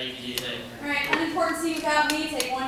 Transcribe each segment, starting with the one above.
Alright, unimportant scene without me, take one.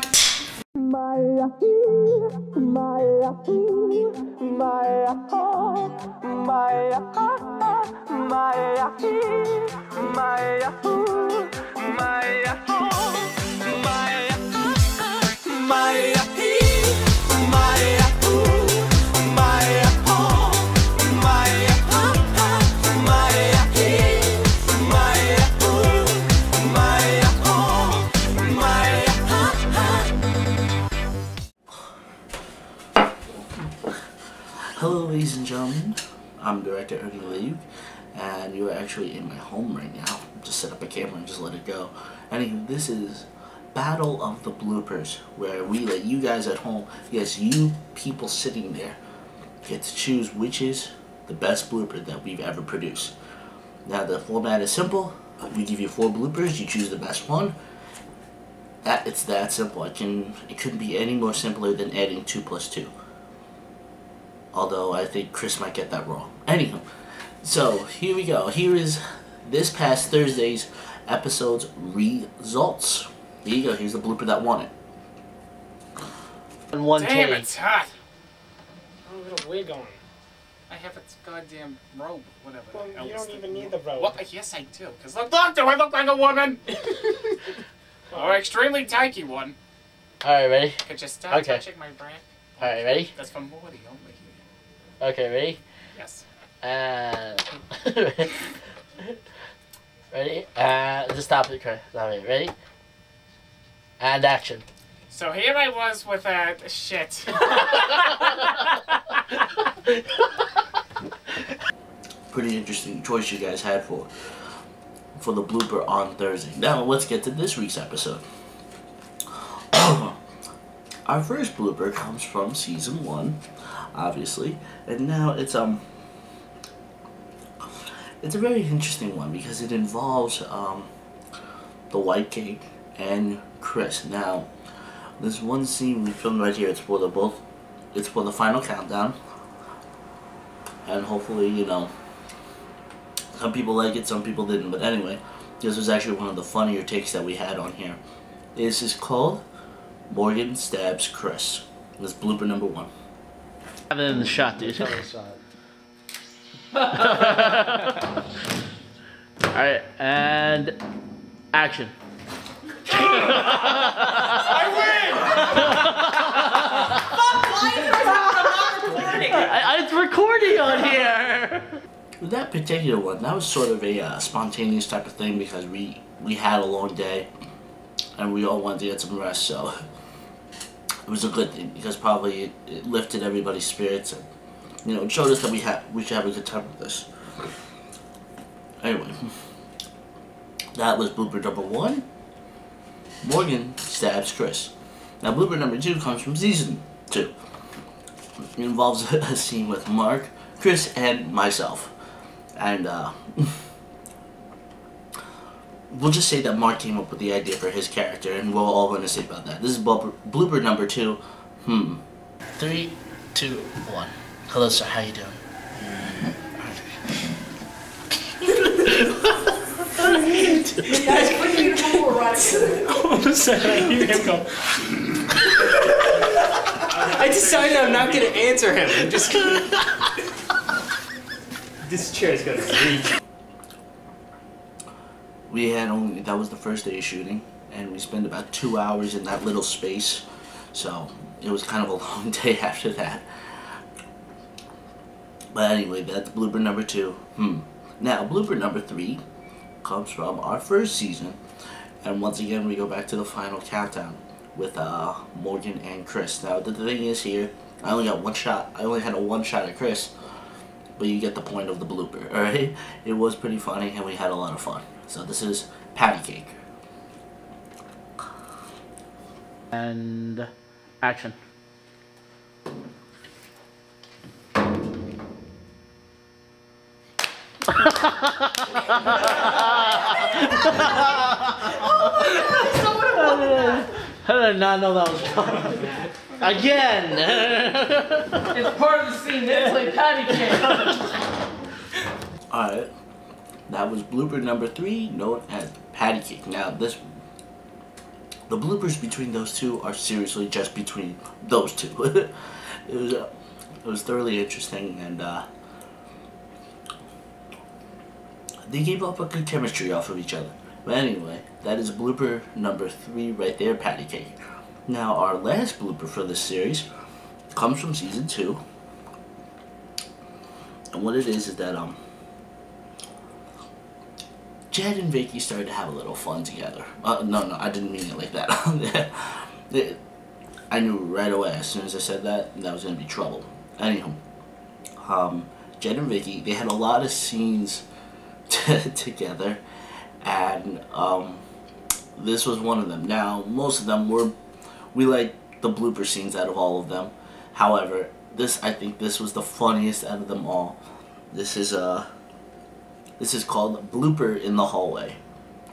Hello ladies and gentlemen, I'm Director Ernie League, and you're actually in my home right now. Just set up a camera and just let it go. Anyway, this is Battle of the Bloopers, where we let you guys at home, yes, you people sitting there, get to choose which is the best blooper that we've ever produced. Now the format is simple. We give you 4 bloopers, you choose the best one. It's that simple. It couldn't be any more simpler than adding 2 plus 2. Although I think Chris might get that wrong. Anywho, so here we go. Here is this past Thursday's episode's results. Here you go. Here's the blooper that won it. And one Damn, take. it's hot. Oh, got a wig on. I have a goddamn robe, whatever. Well, you don't even need the robe. Well, yes, I do. Because look, do I look like a woman? Or extremely tykey one. Alright, ready? Could you stop touching my brand? Alright, ready? That's for Morty only. Okay, ready? Yes. And ready? Just stop it, Chris. Stop it. Ready? And action. So here I was with that shit. Pretty interesting choice you guys had for the blooper on Thursday. Now let's get to this week's episode. Our first blooper comes from season 1, obviously, and now it's a very interesting one because it involves the White Cake and Chris. Now, this one scene we filmed right here. It's for the final countdown, and hopefully, you know, some people like it, some people didn't. But anyway, this was actually one of the funnier takes that we had on here. This is called Morgan Stabs Chris. This is blooper number 1. Have it in the shot, dude. Alright, and action. I win! It's recording on here! With that particular one, that was sort of a spontaneous type of thing because we had a long day and we all wanted to get some rest, so it was a good thing because probably it lifted everybody's spirits and, you know, it showed us that we should have a good time with this. Anyway, that was blooper number 1. Morgan Stabs Chris. Now blooper number 2 comes from season 2. It involves a scene with Mark, Chris, and myself. And we'll just say that Mark came up with the idea for his character, and we're all going to say about that. This is blooper number 2. 3, 2, 1. Hello, sir. How you doing? Guys, put you in a right. All of a sudden, I hear him go. I decided I'm not going to answer him. I'm just This chair is going to reach. That was the first day of shooting, and we spent about 2 hours in that little space, so it was kind of a long day after that. But anyway, that's blooper number 2. Now, blooper number 3 comes from our first season, and once again we go back to the final countdown with Morgan and Chris. Now, the thing is here, I only got one shot. I only had a one shot at Chris, but you get the point of the blooper, alright? It was pretty funny, and we had a lot of fun. So this is Patty Cake. And action. How did I not know that was coming? Again! It's part of the scene. They play patty cake. Alright, that was blooper number 3, known as Patty Cake. Now, this the bloopers between those two are seriously just between those two. It was thoroughly interesting, and they gave up a good chemistry off of each other. But anyway, that is blooper number 3 right there, patty cake. Now, our last blooper for this series comes from season 2. And what it is that, Jed and Vicky started to have a little fun together. No, I didn't mean it like that. I knew right away, as soon as I said that was going to be trouble. Anywho, Jed and Vicky, they had a lot of scenes together, and this was one of them. Now, most of them we like the blooper scenes out of all of them. However, I think this was the funniest out of them all. This is called Blooper in the Hallway,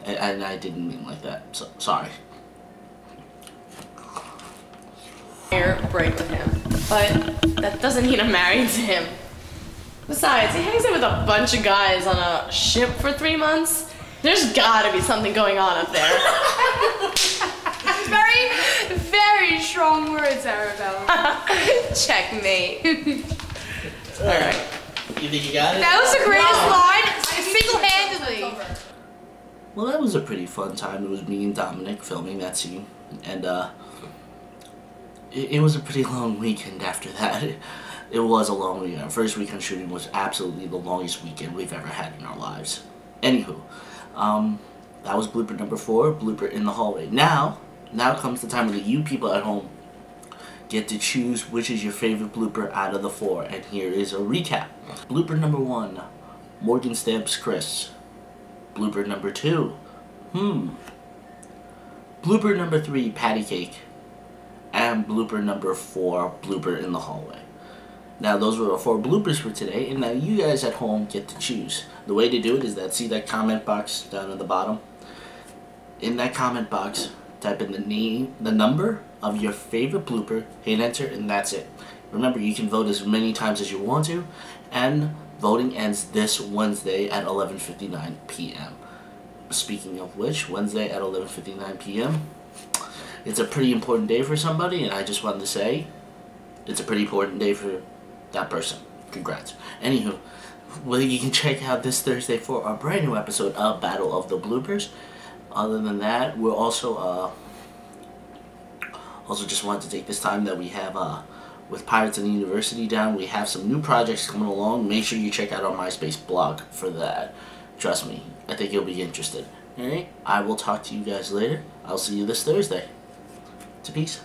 and I didn't mean like that, so sorry. Break with him, but that doesn't mean I'm married to him. Besides, he hangs out with a bunch of guys on a ship for 3 months. There's gotta be something going on up there. Very, very strong words, Arabella. Checkmate. Alright. You think you got it? That was the greatest line, single-handedly. Well, that was a pretty fun time. It was me and Dominic filming that scene, and it was a pretty long weekend after that. It was a long weekend. Our first weekend shooting was absolutely the longest weekend we've ever had in our lives. Anywho, that was blooper number 4, blooper in the hallway. Now comes the time that you people at home get to choose which is your favorite blooper out of the 4, and here is a recap. Blooper number 1, Morgan stamps Chris. Blooper number 2, Blooper number 3, patty cake. And blooper number 4, blooper in the hallway. Now those were our 4 bloopers for today, and now you guys at home get to choose. The way to do it is see that comment box down at the bottom? In that comment box, type in the name, the number of your favorite blooper, hit enter, and that's it. Remember, you can vote as many times as you want to, and voting ends this Wednesday at 11:59 p.m. Speaking of which, Wednesday at 11:59 p.m. It's a pretty important day for somebody, and I just wanted to say it's a pretty important day for that person. Congrats. Anywho, well, you can check out this Thursday for our brand new episode of Battle of the Bloopers. Other than that, we're also just wanted to take this time that we have with Pirates in the University down. We have some new projects coming along. Make sure you check out our MySpace blog for that. Trust me, I think you'll be interested. Alright, I will talk to you guys later. I'll see you this Thursday. Peace.